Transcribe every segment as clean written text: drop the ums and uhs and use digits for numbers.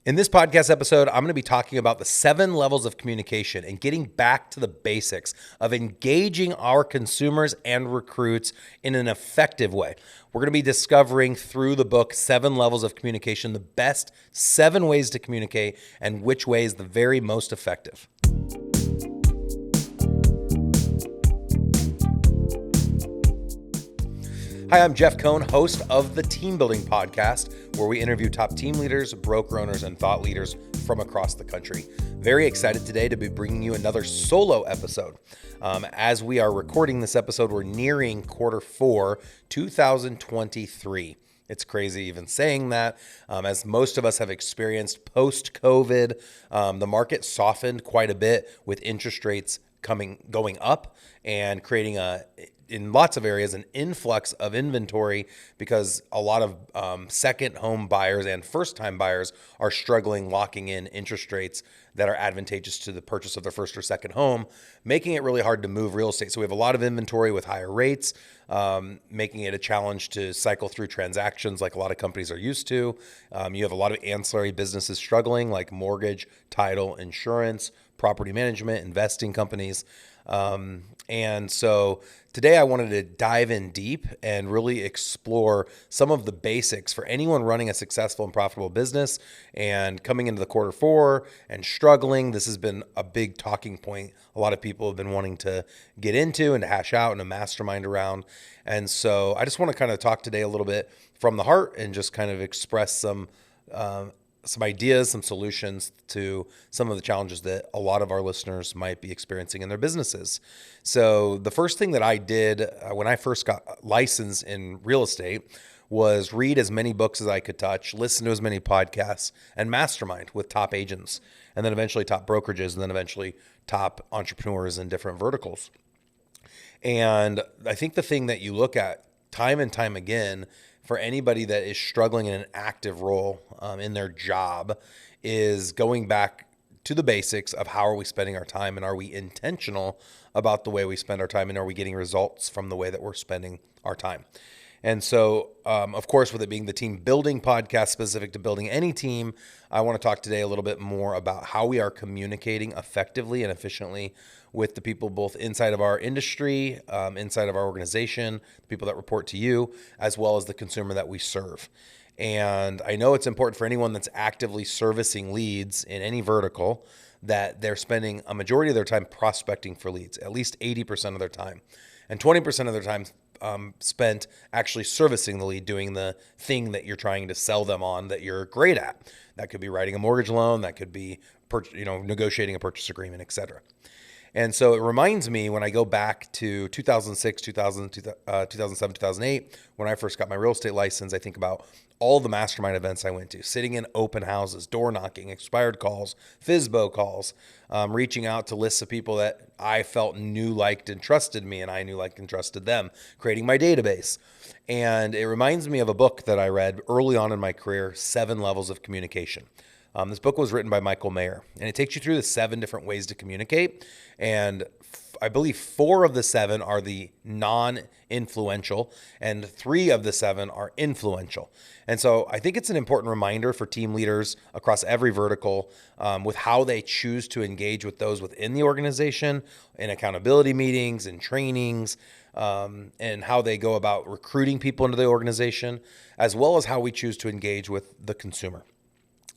In this podcast episode, I'm going to be talking about the 7 levels of communication and getting back to the basics of engaging our consumers and recruits in an effective way. We're going to be discovering through the book 7 levels of communication, the best 7 ways to communicate and which way is the very most effective. Hi, I'm Jeff Cohn, host of the Team Building Podcast, where we interview top team leaders, broker owners, and thought leaders from across the country. Very excited today to be bringing you another solo episode. As we are recording this episode, we're nearing quarter 4, 2023. It's crazy even saying that. As most of us have experienced post-COVID, the market softened quite a bit with interest rates going up and creating in lots of areas, an influx of inventory because a lot of second home buyers and first-time buyers are struggling locking in interest rates that are advantageous to the purchase of their first or second home, making it really hard to move real estate. So we have a lot of inventory with higher rates, making it a challenge to cycle through transactions like a lot of companies are used to. You have a lot of ancillary businesses struggling like mortgage, title, insurance, property management, investing companies. And so today I wanted to dive in deep and really explore some of the basics for anyone running a successful and profitable business and coming into the quarter 4 and struggling. This has been a big talking point. A lot of people have been wanting to get into and to hash out and a mastermind around. And so I just want to kind of talk today a little bit from the heart and just kind of express some ideas, some solutions to some of the challenges that a lot of our listeners might be experiencing in their businesses. So the first thing that I did when I first got licensed in real estate was read as many books as I could touch, listen to as many podcasts, and mastermind with top agents, and then eventually top brokerages, and then eventually top entrepreneurs in different verticals. And I think the thing that you look at time and time again for anybody that is struggling in an active role in their job is going back to the basics of how are we spending our time and are we intentional about the way we spend our time and are we getting results from the way that we're spending our time. And so, of course, with it being the team building podcast specific to building any team, I want to talk today a little bit more about how we are communicating effectively and efficiently with the people both inside of our industry, inside of our organization, the people that report to you, as well as the consumer that we serve. And I know it's important for anyone that's actively servicing leads in any vertical that they're spending a majority of their time prospecting for leads, at least 80% of their time. And 20% of their time spent actually servicing the lead, doing the thing that you're trying to sell them on that you're great at. That could be writing a mortgage loan, that could be negotiating a purchase agreement, et cetera. And so it reminds me when I go back to 2006, 2007, 2008, when I first got my real estate license, I think about all the mastermind events I went to, sitting in open houses, door knocking, expired calls, FSBO calls, reaching out to lists of people that I felt knew, liked, and trusted me, and I knew, liked, and trusted them, creating my database. And it reminds me of a book that I read early on in my career, 7 Levels of Communication. This book was written by Michael Mayer, and it takes you through the 7 different ways to communicate. And I believe 4 of the 7 are the non-influential, and 3 of the 7 are influential. And so I think it's an important reminder for team leaders across every vertical with how they choose to engage with those within the organization in accountability meetings and trainings, and how they go about recruiting people into the organization, as well as how we choose to engage with the consumer.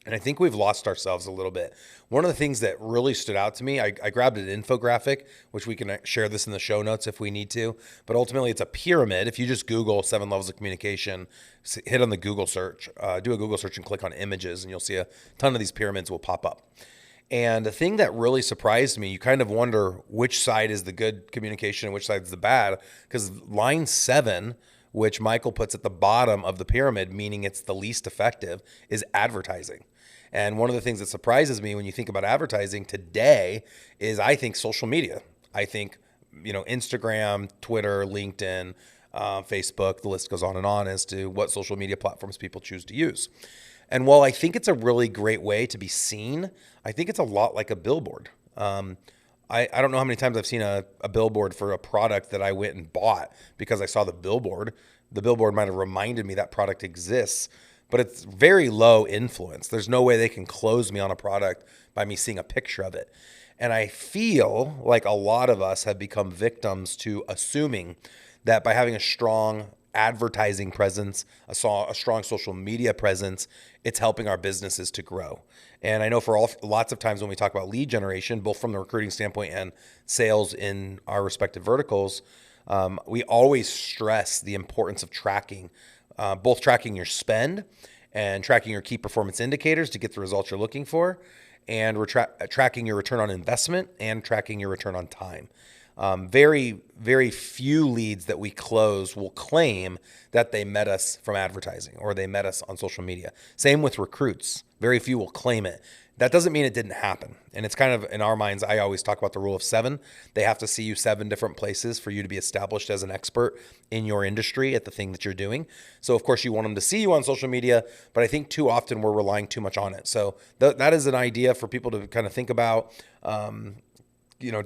And I think we've lost ourselves a little bit. One of the things that really stood out to me, I grabbed an infographic, which we can share this in the show notes if we need to, but ultimately it's a pyramid. If you just Google 7 levels of communication, hit on the Google search, do a Google search and click on images, and you'll see a ton of these pyramids will pop up. And the thing that really surprised me, you kind of wonder which side is the good communication and which side is the bad, because line 7, which Michael puts at the bottom of the pyramid, meaning it's the least effective, is advertising. And one of the things that surprises me when you think about advertising today is I think social media. I think, Instagram, Twitter, LinkedIn, Facebook, the list goes on as to what social media platforms people choose to use. And while I think it's a really great way to be seen, I think it's a lot like a billboard. I don't know how many times I've seen a billboard for a product that I went and bought because I saw the billboard. The billboard might have reminded me that product exists. but it's very low influence. There's no way they can close me on a product by me seeing a picture of it. And I feel like a lot of us have become victims to assuming that by having a strong advertising presence, a strong social media presence, it's helping our businesses to grow. And I know for lots of times when we talk about lead generation, both from the recruiting standpoint and sales in our respective verticals, we always stress the importance of tracking, both tracking your spend and tracking your key performance indicators to get the results you're looking for, and tracking your return on investment and tracking your return on time. Very, very few leads that we close will claim that they met us from advertising or they met us on social media. Same with recruits. Very few will claim it. That doesn't mean it didn't happen. And it's kind of, in our minds, I always talk about the rule of 7. They have to see you 7 different places for you to be established as an expert in your industry at the thing that you're doing. So of course you want them to see you on social media, but I think too often we're relying too much on it. So that is an idea for people to kind of think about,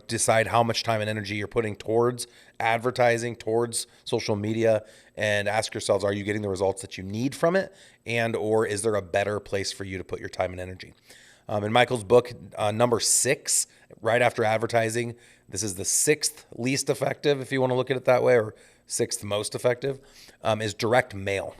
decide how much time and energy you're putting towards advertising, towards social media, and ask yourselves, are you getting the results that you need from it? And, or is there a better place for you to put your time and energy? In Michael's book, number 6, right after advertising, this is the 6th least effective, if you want to look at it that way, or 6th most effective, is direct mail.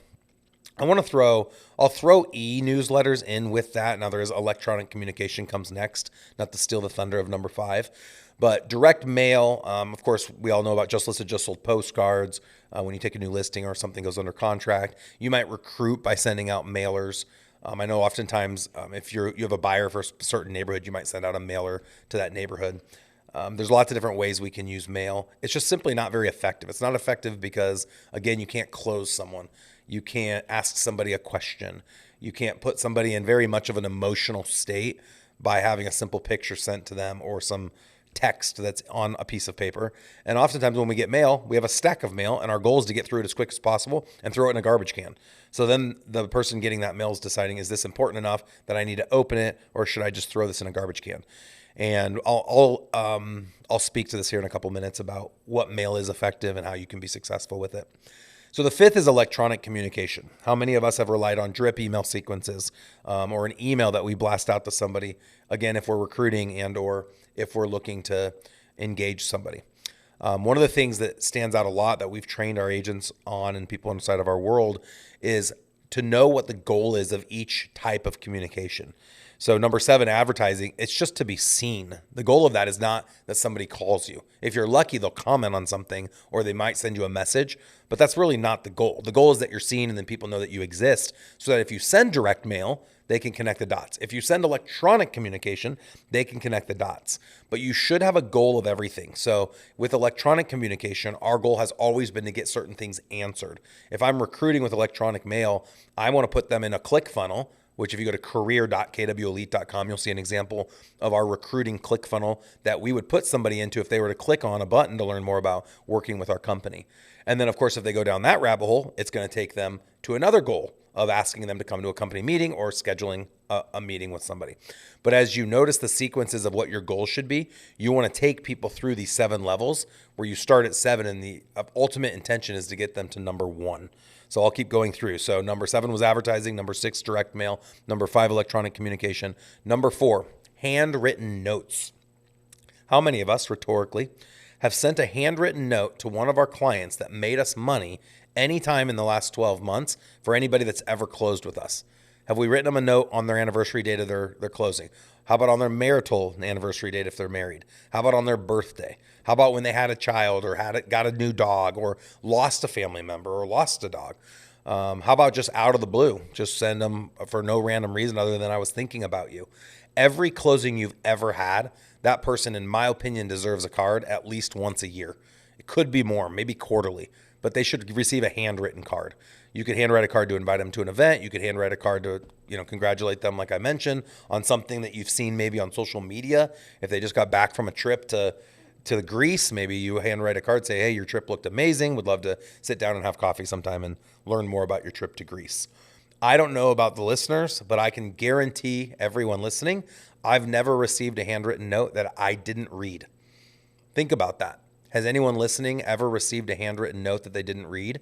I'll throw e-newsletters in with that. Now there is electronic communication comes next, not to steal the thunder of number 5, but direct mail. Of course, we all know about just listed, just sold postcards. When you take a new listing or something goes under contract, you might recruit by sending out mailers. I know oftentimes if you have a buyer for a certain neighborhood, you might send out a mailer to that neighborhood. There's lots of different ways we can use mail. It's just simply not very effective. It's not effective because, again, you can't close someone. You can't ask somebody a question. You can't put somebody in very much of an emotional state by having a simple picture sent to them or some text that's on a piece of paper. And oftentimes when we get mail, we have a stack of mail, and our goal is to get through it as quick as possible and throw it in a garbage can. So then the person getting that mail is deciding, is this important enough that I need to open it, or should I just throw this in a garbage can? And I'll speak to this here in a couple minutes about what mail is effective and how you can be successful with it. So the 5th is electronic communication. How many of us have relied on drip email sequences or an email that we blast out to somebody, again, if we're recruiting and or if we're looking to engage somebody? One of the things that stands out a lot that we've trained our agents on and people inside of our world is to know what the goal is of each type of communication. So number 7, advertising, it's just to be seen. The goal of that is not that somebody calls you. If you're lucky, they'll comment on something or they might send you a message, but that's really not the goal. The goal is that you're seen and then people know that you exist so that if you send direct mail, they can connect the dots. If you send electronic communication, they can connect the dots. But you should have a goal of everything. So with electronic communication, our goal has always been to get certain things answered. If I'm recruiting with electronic mail, I want to put them in a click funnel, which if you go to career.kwelite.com, you'll see an example of our recruiting click funnel that we would put somebody into if they were to click on a button to learn more about working with our company. And then, of course, if they go down that rabbit hole, it's going to take them to another goal of asking them to come to a company meeting or scheduling a meeting with somebody. But as you notice the sequences of what your goals should be, you want to take people through these 7 levels where you start at 7 and the ultimate intention is to get them to number 1. So I'll keep going through. So number 7 was advertising. Number 6, direct mail. Number 5, electronic communication. Number 4, handwritten notes. How many of us, rhetorically, have sent a handwritten note to one of our clients that made us money anytime in the last 12 months for anybody that's ever closed with us? Have we written them a note on their anniversary date of their closing? How about on their marital anniversary date if they're married? How about on their birthday? How about when they had a child or got a new dog or lost a family member or lost a dog? How about just out of the blue? Just send them for no random reason other than I was thinking about you. Every closing you've ever had, that person, in my opinion, deserves a card at least once a year. It could be more, maybe quarterly, but they should receive a handwritten card. You could handwrite a card to invite them to an event. You could handwrite a card to, congratulate them, like I mentioned, on something that you've seen maybe on social media. If they just got back from a trip to Greece, maybe you handwrite a card, say, hey, your trip looked amazing. Would love to sit down and have coffee sometime and learn more about your trip to Greece. I don't know about the listeners, but I can guarantee everyone listening, I've never received a handwritten note that I didn't read. Think about that. Has anyone listening ever received a handwritten note that they didn't read?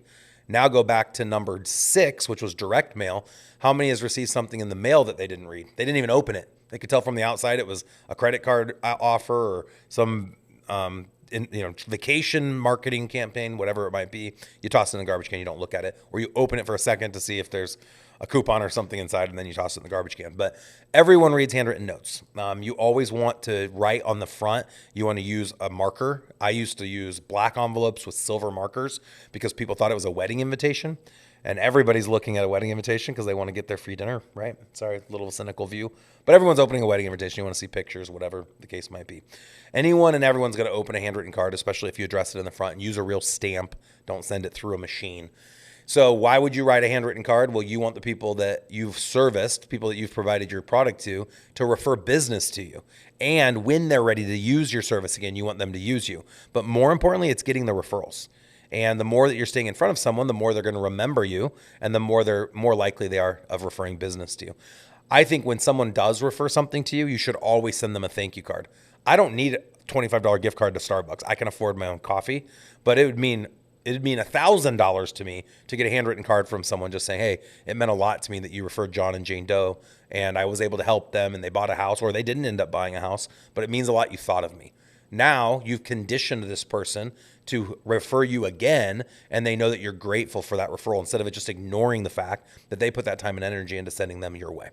Now go back to number 6, which was direct mail. How many has received something in the mail that they didn't read? They didn't even open it. They could tell from the outside it was a credit card offer or some vacation marketing campaign, whatever it might be. You toss it in the garbage can, you don't look at it, or you open it for a second to see if there's a coupon or something inside, and then you toss it in the garbage can. But everyone reads handwritten notes. You always want to write on the front. You want to use a marker. I used to use black envelopes with silver markers because people thought it was a wedding invitation. And everybody's looking at a wedding invitation because they want to get their free dinner, right? Sorry, a little cynical view. But everyone's opening a wedding invitation. You want to see pictures, whatever the case might be. Anyone and everyone's going to open a handwritten card, especially if you address it in the front, and use a real stamp. Don't send it through a machine. So why would you write a handwritten card? Well, you want the people that you've serviced, people that you've provided your product to refer business to you. And when they're ready to use your service again, you want them to use you. But more importantly, it's getting the referrals. And the more that you're staying in front of someone, the more they're going to remember you, and the more likely they are of referring business to you. I think when someone does refer something to you, you should always send them a thank you card. I don't need a $25 gift card to Starbucks. I can afford my own coffee, but it'd mean $1,000 to me to get a handwritten card from someone just saying, hey, it meant a lot to me that you referred John and Jane Doe, and I was able to help them, and they bought a house, or they didn't end up buying a house, but it means a lot you thought of me. Now you've conditioned this person to refer you again, and they know that you're grateful for that referral instead of it just ignoring the fact that they put that time and energy into sending them your way.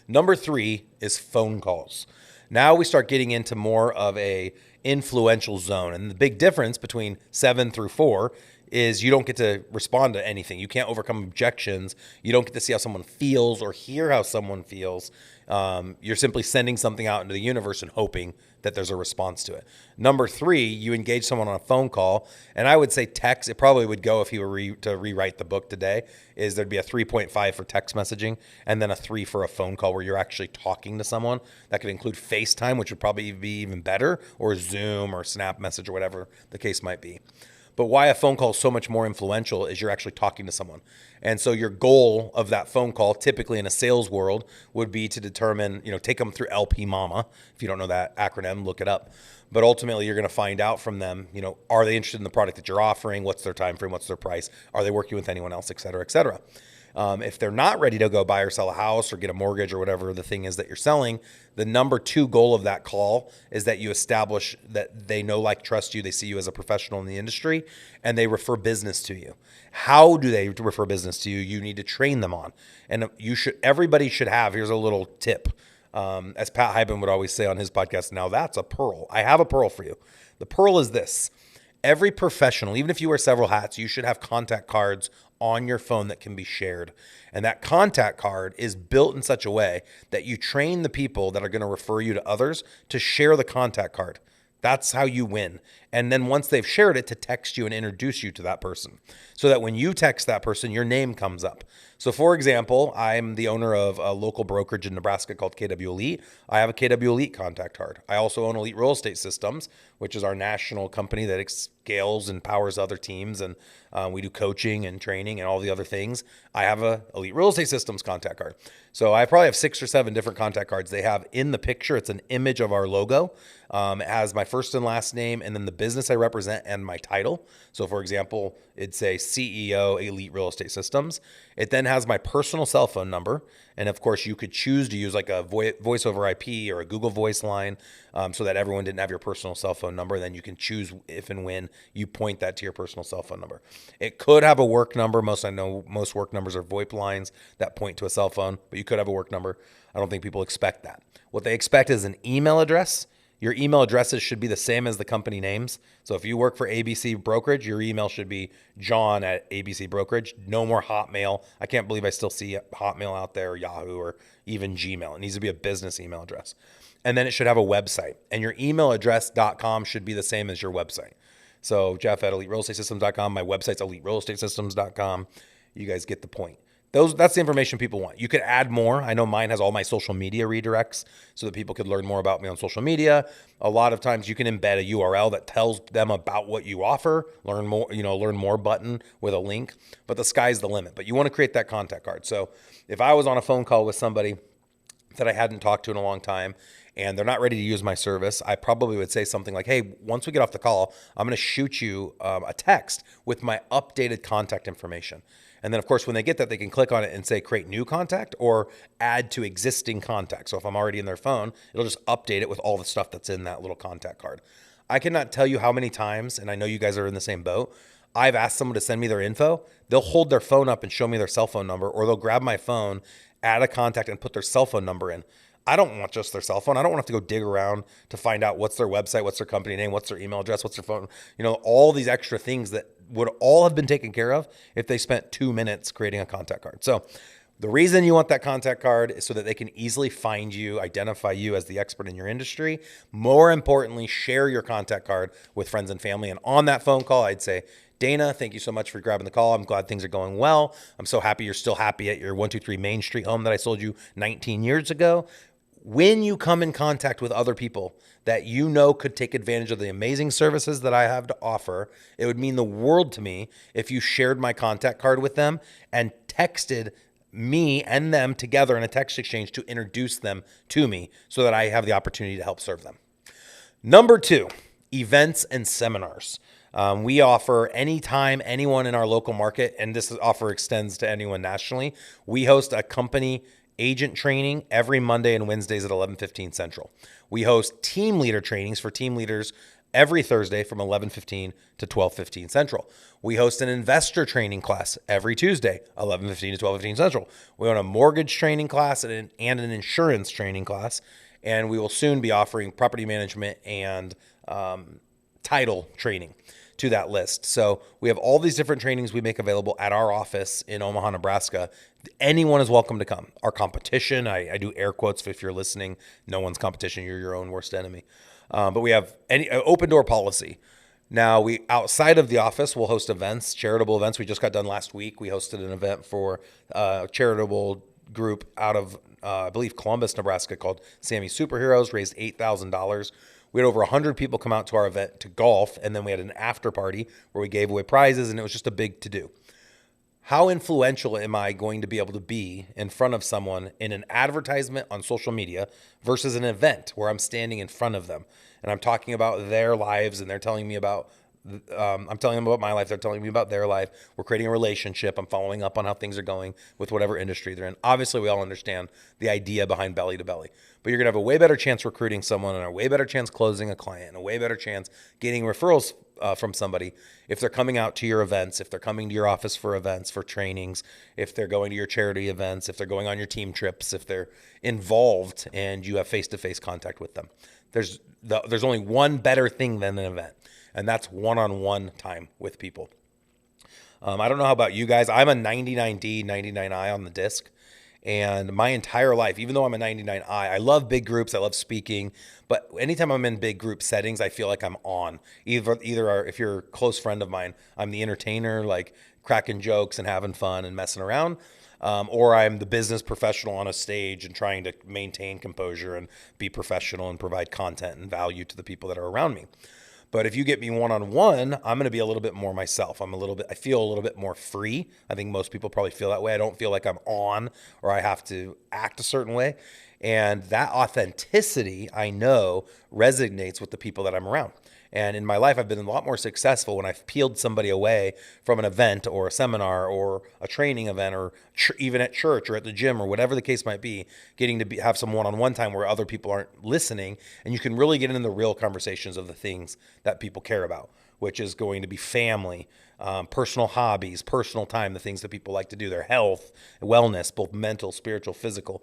Number 3 is phone calls. Now we start getting into more of a influential zone. And the big difference between 7 through 4 is you don't get to respond to anything. You can't overcome objections. You don't get to see how someone feels or hear how someone feels. You're simply sending something out into the universe and hoping that there's a response to it. Number 3, you engage someone on a phone call, and I would say text. It probably would go if you were to rewrite the book today. Is there'd be a 3.5 for text messaging, and then a 3 for a phone call where you're actually talking to someone. That could include FaceTime, which would probably be even better, or Zoom or Snap Message or whatever the case might be. But why a phone call is so much more influential is you're actually talking to someone. And so your goal of that phone call, typically in a sales world, would be to determine, take them through LP Mama. If you don't know that acronym, look it up. But ultimately, you're going to find out from them, are they interested in the product that you're offering? What's their time frame? What's their price? Are they working with anyone else, et cetera, et cetera. If they're not ready to go buy or sell a house or get a mortgage or whatever the thing is that you're selling, the number 2 goal of that call is that you establish that they know, like, trust you. They see you as a professional in the industry, and they refer business to you. How do they refer business to you? You need to train them on. And everybody should have, here's a little tip. As Pat Hyben would always say on his podcast, now that's a pearl. I have a pearl for you. The pearl is this. Every professional, even if you wear several hats, you should have contact cards on your phone that can be shared. And that contact card is built in such a way that you train the people that are going to refer you to others to share the contact card. That's how you win. And then once they've shared it, to text you and introduce you to that person so that when you text that person, your name comes up. So for example, I'm the owner of a local brokerage in Nebraska called KW Elite. I have a KW Elite contact card. I also own Elite Real Estate Systems, which is our national company that scales and powers other teams. And we do coaching and training and all the other things. I have a Elite Real Estate Systems contact card. So I probably have 6 or 7 different contact cards. They have in the picture, it's an image of our logo. It has my first and last name and then the business I represent and my title. So for example, it'd say CEO Elite Real Estate Systems. It then has my personal cell phone number. And of course, you could choose to use like a voice over IP or a Google Voice line so that everyone didn't have your personal cell phone number. Then you can choose if and when you point that to your personal cell phone number. It could have a work number. I know most work numbers are VoIP lines that point to a cell phone, but you could have a work number. I don't think people expect that. What they expect is an email address. Your email addresses should be the same as the company names. So if you work for ABC Brokerage, your email should be John at ABC Brokerage. No more Hotmail. I can't believe I still see Hotmail out there, or Yahoo, or even Gmail. It needs to be a business email address. And then it should have a website. And your email address.com should be the same as your website. So Jeff at EliteRealEstateSystems.com. My website's EliteRealEstateSystems.com. You guys get the point. That's the information people want. You could add more. I know mine has all my social media redirects so that people could learn more about me on social media. A lot of times you can embed a URL that tells them about what you offer, learn more button with a link, but the sky's the limit. But you want to create that contact card. So if I was on a phone call with somebody that I hadn't talked to in a long time and they're not ready to use my service, I probably would say something like, hey, once we get off the call, I'm going to shoot you a text with my updated contact information. And then, of course, when they get that, they can click on it and say create new contact or add to existing contact. So if I'm already in their phone, it'll just update it with all the stuff that's in that little contact card. I cannot tell you how many times, and I know you guys are in the same boat, I've asked someone to send me their info. They'll hold their phone up and show me their cell phone number, or they'll grab my phone, add a contact, and put their cell phone number in. I don't want just their cell phone. I don't want to have to go dig around to find out what's their website, what's their company name, what's their email address, what's their phone, all these extra things that would all have been taken care of if they spent 2 minutes creating a contact card. So the reason you want that contact card is so that they can easily find you, identify you as the expert in your industry. More importantly, share your contact card with friends and family. And on that phone call, I'd say, Dana, thank you so much for grabbing the call. I'm glad things are going well. I'm so happy you're still happy at your 123 Main Street home that I sold you 19 years ago. When you come in contact with other people that you know could take advantage of the amazing services that I have to offer, it would mean the world to me if you shared my contact card with them and texted me and them together in a text exchange to introduce them to me so that I have the opportunity to help serve them. Number 2, events and seminars. We offer anytime anyone in our local market, and this offer extends to anyone nationally, we host a company agent training every Monday and Wednesdays at 11:15 Central. We host team leader trainings for team leaders every Thursday from 11:15 to 12:15 Central. We host an investor training class every Tuesday, 11:15 to 12:15 Central. We own a mortgage training class and an insurance training class, and we will soon be offering property management and title training to that list. So we have all these different trainings we make available at our office in Omaha, Nebraska. Anyone is welcome to come. Our competition, I do air quotes if you're listening, no one's competition, you're your own worst enemy. But we have any open door policy. Now, we outside of the office, we'll host events, charitable events. We just got done last week. We hosted an event for a charitable group out of, I believe, Columbus, Nebraska called Sammy Superheroes, raised $8,000. We had over 100 people come out to our event to golf, and then we had an after party where we gave away prizes, and it was just a big to-do. How influential am I going to be able to be in front of someone in an advertisement on social media versus an event where I'm standing in front of them and I'm talking about their lives and they're telling me about I'm telling them about my life. They're telling me about their life. We're creating a relationship. I'm following up on how things are going with whatever industry they're in. Obviously, we all understand the idea behind belly to belly, but you're going to have a way better chance recruiting someone and a way better chance closing a client and a way better chance getting referrals from somebody if they're coming out to your events, if they're coming to your office for events, for trainings, if they're going to your charity events, if they're going on your team trips, if they're involved and you have face-to-face contact with them. There's only one better thing than an event, and that's one-on-one time with people. I don't know how about you guys. I'm a 99D, 99I on the disc. And my entire life, even though I'm a 99I, I love big groups. I love speaking. But anytime I'm in big group settings, I feel like I'm on. Either if you're a close friend of mine, I'm the entertainer, like cracking jokes and having fun and messing around. Or I'm the business professional on a stage and trying to maintain composure and be professional and provide content and value to the people that are around me. But if you get me one-on-one, I'm going to be a little bit more myself. I feel a little bit more free. I think most people probably feel that way. I don't feel like I'm on or I have to act a certain way. And that authenticity, I know, resonates with the people that I'm around. And in my life, I've been a lot more successful when I've peeled somebody away from an event or a seminar or a training event or even at church or at the gym or whatever the case might be, getting to have some one-on-one time where other people aren't listening. And you can really get into the real conversations of the things that people care about, which is going to be family, personal hobbies, personal time, the things that people like to do, their health, wellness, both mental, spiritual, physical.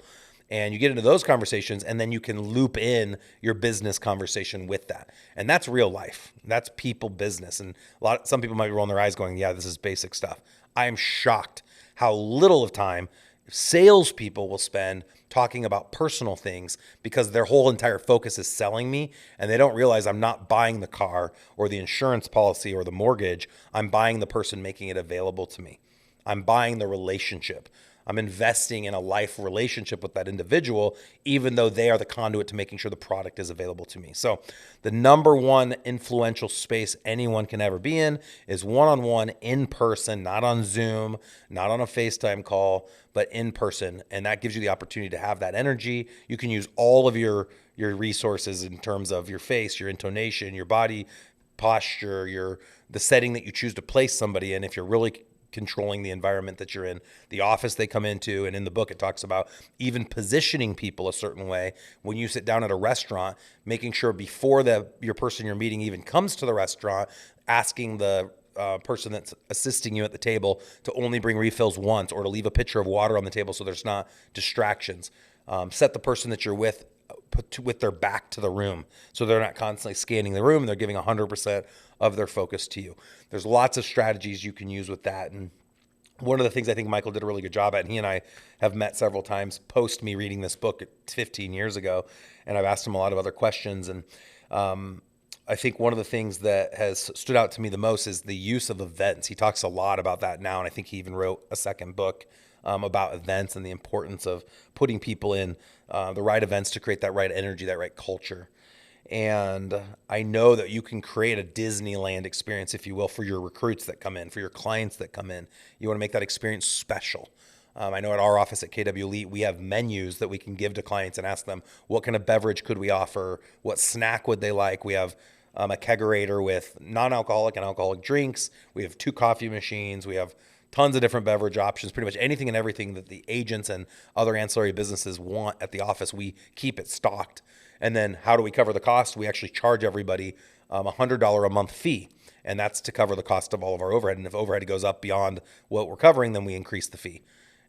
And you get into those conversations, and then you can loop in your business conversation with that. And that's real life. That's people business. And some people might be rolling their eyes going, yeah, this is basic stuff. I am shocked how little of time salespeople will spend talking about personal things because their whole entire focus is selling me, and they don't realize I'm not buying the car or the insurance policy or the mortgage. I'm buying the person making it available to me. I'm buying the relationship. I'm investing in a life relationship with that individual, even though they are the conduit to making sure the product is available to me. So the number one influential space anyone can ever be in is one-on-one, in person, not on Zoom, not on a FaceTime call, but in person. And that gives you the opportunity to have that energy. You can use all of your resources in terms of your face, your intonation, your body posture, the setting that you choose to place somebody in. If you're really controlling the environment that you're in, the office they come into, and in the book it talks about even positioning people a certain way. When you sit down at a restaurant, making sure before your person you're meeting even comes to the restaurant, asking the person that's assisting you at the table to only bring refills once, or to leave a pitcher of water on the table so there's not distractions. Set the person that you're with their back to the room, so they're not constantly scanning the room. They're giving 100% of their focus to you. There's lots of strategies you can use with that. And one of the things I think Michael did a really good job at, and he and I have met several times post me reading this book 15 years ago, and I've asked him a lot of other questions. And I think one of the things that has stood out to me the most is the use of events. He talks a lot about that now, and I think he even wrote a second book about events and the importance of putting people in the right events to create that right energy, that right culture. And I know that you can create a Disneyland experience, if you will, for your recruits that come in, for your clients that come in. You want to make that experience special. I know at our office at KW Elite, we have menus that we can give to clients and ask them, what kind of beverage could we offer? What snack would they like? We have a kegerator with non-alcoholic and alcoholic drinks. We have 2 coffee machines. We have tons of different beverage options. Pretty much anything and everything that the agents and other ancillary businesses want at the office, we keep it stocked. And then how do we cover the cost? We actually charge everybody $100 a month fee, and that's to cover the cost of all of our overhead. And if overhead goes up beyond what we're covering, then we increase the fee.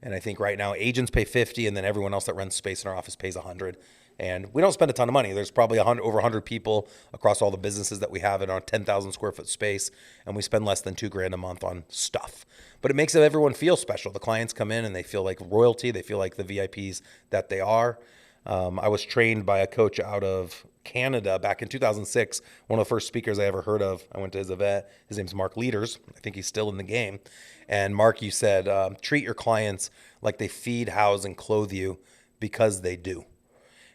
And I think right now agents pay $50, and then everyone else that rents space in our office pays $100. And we don't spend a ton of money. There's probably over 100 people across all the businesses that we have in our 10,000 square foot space, and we spend less than $2,000 a month on stuff. But it makes everyone feel special. The clients come in and they feel like royalty. They feel like the VIPs that they are. I was trained by a coach out of Canada back in 2006. One of the first speakers I ever heard of. I went to his event. His name's Mark Leaders. I think he's still in the game. And Mark, you said, treat your clients like they feed, house, and clothe you, because they do.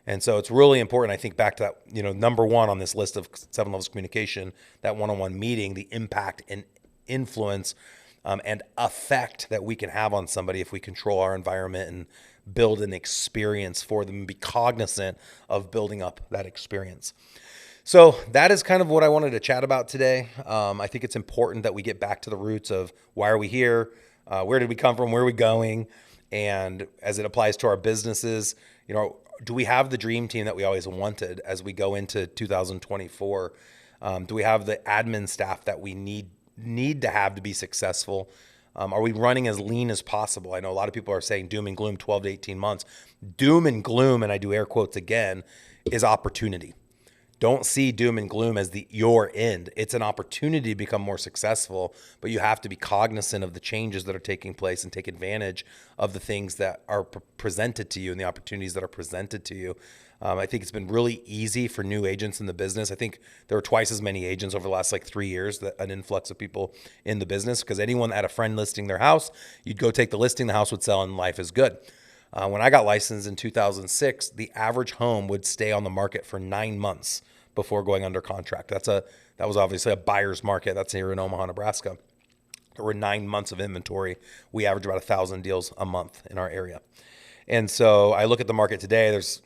And so it's really important. I think back to that, number one on this list of 7 levels of communication, that one-on-one meeting, the impact and influence and effect that we can have on somebody if we control our environment and build an experience for them and be cognizant of building up that experience. So that is kind of what I wanted to chat about today. I think it's important that we get back to the roots of why are we here? Where did we come from? Where are we going? And as it applies to our businesses, do we have the dream team that we always wanted as we go into 2024? Do we have the admin staff that we need to have to be successful? Are we running as lean as possible? I know a lot of people are saying doom and gloom, 12 to 18 months. Doom and gloom, and I do air quotes again, is opportunity. Don't see doom and gloom as your end. It's an opportunity to become more successful, but you have to be cognizant of the changes that are taking place and take advantage of the things that are presented to you and the opportunities that are presented to you. I think it's been really easy for new agents in the business. I think there were twice as many agents over the last 3 years, an influx of people in the business, because anyone that had a friend listing their house, you'd go take the listing, the house would sell, and life is good. When I got licensed in 2006, the average home would stay on the market for 9 months before going under contract. That was obviously a buyer's market. That's here in Omaha, Nebraska. There were 9 months of inventory. We average about 1,000 deals a month in our area. And so I look at the market today, there's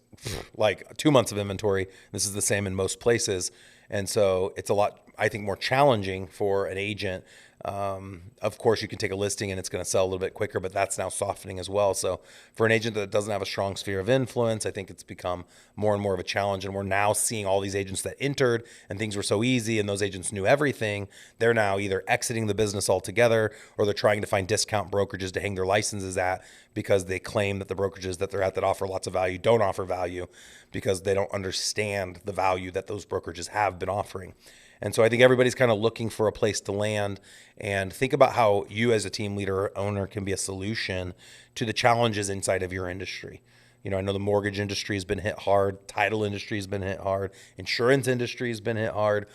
2 months of inventory. This is the same in most places. And so it's a lot, I think, more challenging for an agent. Of course, you can take a listing and it's going to sell a little bit quicker, but that's now softening as well. So for an agent that doesn't have a strong sphere of influence, I think it's become more and more of a challenge. And we're now seeing all these agents that entered and things were so easy and those agents knew everything. They're now either exiting the business altogether or they're trying to find discount brokerages to hang their licenses at, because they claim that the brokerages that they're at that offer lots of value don't offer value, because they don't understand the value that those brokerages have been offering. And so I think everybody's kind of looking for a place to land, and think about how you as a team leader or owner can be a solution to the challenges inside of your industry. I know the mortgage industry has been hit hard, title industry has been hit hard, insurance industry has been hit hard.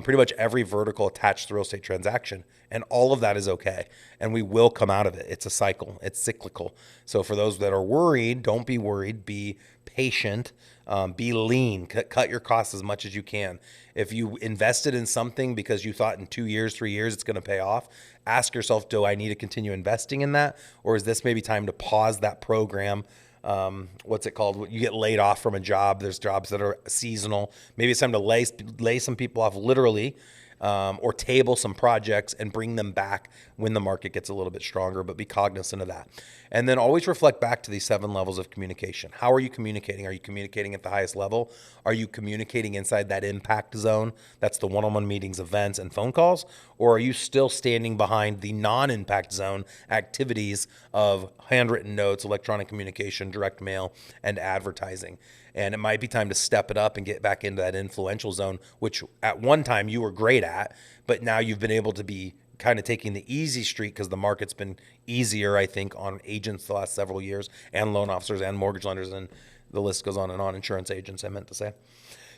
Pretty much every vertical attached to the real estate transaction. And all of that is okay. And we will come out of it. It's a cycle. It's cyclical. So for those that are worried, don't be worried. Be patient. Be lean. Cut your costs as much as you can. If you invested in something because you thought in 2 years, 3 years, it's going to pay off, ask yourself, do I need to continue investing in that? Or is this maybe time to pause that program? What's it called? You get laid off from a job. There's jobs that are seasonal. Maybe it's time to lay some people off literally, or table some projects and bring them back when the market gets a little bit stronger, but be cognizant of that. And then always reflect back to these 7 levels of communication. How are you communicating? Are you communicating at the highest level? Are you communicating inside that impact zone? That's the one-on-one meetings, events, and phone calls. Or are you still standing behind the non-impact zone activities of handwritten notes, electronic communication, direct mail, and advertising? And it might be time to step it up and get back into that influential zone, which at one time you were great at, but now you've been able to be kind of taking the easy street because the market's been easier, I think, on agents the last several years, and loan officers and mortgage lenders, and the list goes on and on, insurance agents, I meant to say.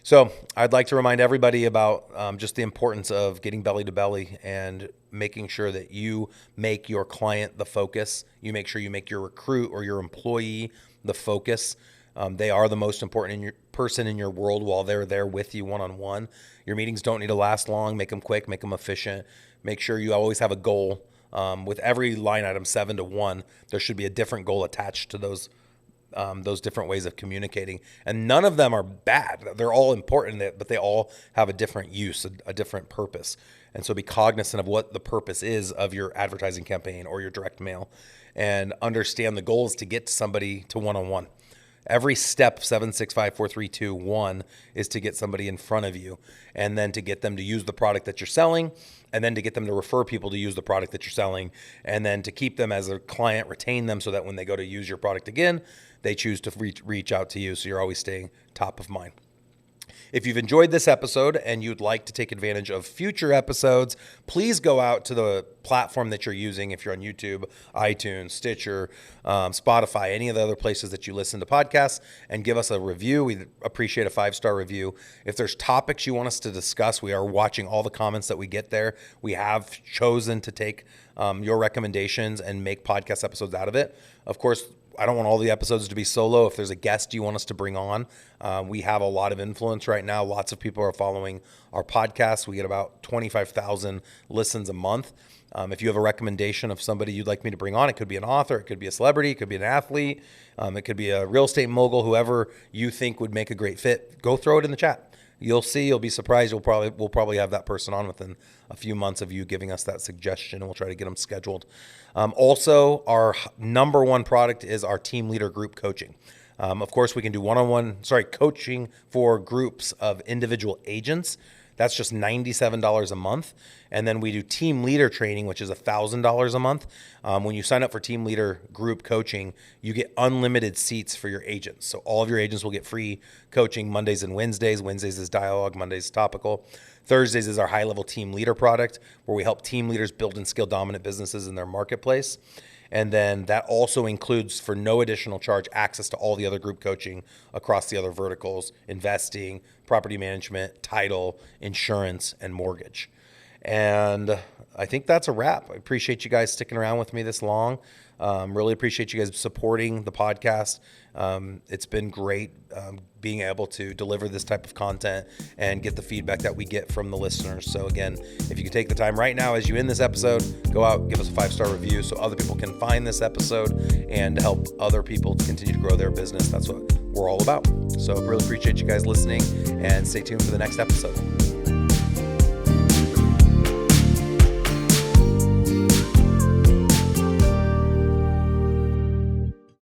So I'd like to remind everybody about just the importance of getting belly to belly and making sure that you make your client the focus. You make sure you make your recruit or your employee the focus. They are the most important person in your world while they're there with you one-on-one. Your meetings don't need to last long. Make them quick, make them efficient. Make sure you always have a goal. With every line item 7 to 1, there should be a different goal attached to those different ways of communicating. And none of them are bad. They're all important, but they all have a different use, a different purpose. And so be cognizant of what the purpose is of your advertising campaign or your direct mail, and understand the goal is to get somebody to one-on-one. Every step, 7, 6, 5, 4, 3, 2, 1, is to get somebody in front of you, and then to get them to use the product that you're selling, and then to get them to refer people to use the product that you're selling, and then to keep them as a client, retain them so that when they go to use your product again, they choose to reach out to you, so you're always staying top of mind. If you've enjoyed this episode and you'd like to take advantage of future episodes, please go out to the platform that you're using. If you're on YouTube, iTunes, Stitcher, Spotify, any of the other places that you listen to podcasts, and give us a review. We'd appreciate a 5-star review. If there's topics you want us to discuss, we are watching all the comments that we get there. We have chosen to take your recommendations and make podcast episodes out of it. Of course, I don't want all the episodes to be solo. If there's a guest you want us to bring on, we have a lot of influence right now. Lots of people are following our podcast. We get about 25,000 listens a month. If you have a recommendation of somebody you'd like me to bring on, it could be an author, it could be a celebrity, it could be an athlete, it could be a real estate mogul, whoever you think would make a great fit, go throw it in the chat. You'll see, you'll be surprised. We'll probably have that person on within a few months of you giving us that suggestion, and we'll try to get them scheduled. Also, our number one product is our team leader group coaching. Of course, we can do coaching for groups of individual agents. That's just $97 a month. And then we do team leader training, which is $1,000 a month. When you sign up for team leader group coaching, you get unlimited seats for your agents. So all of your agents will get free coaching Mondays and Wednesdays. Wednesdays is dialogue, Mondays is topical. Thursdays is our high-level team leader product, where we help team leaders build and scale dominant businesses in their marketplace. And then that also includes, for no additional charge, access to all the other group coaching across the other verticals: investing, property management, title, insurance, and mortgage. And I think that's a wrap. I appreciate you guys sticking around with me this long. Really appreciate you guys supporting the podcast. It's been great being able to deliver this type of content and get the feedback that we get from the listeners. So again, if you could take the time right now as you end this episode, go out, give us a 5-star review so other people can find this episode and help other people continue to grow their business. That's what we're all about. So really appreciate you guys listening, and stay tuned for the next episode.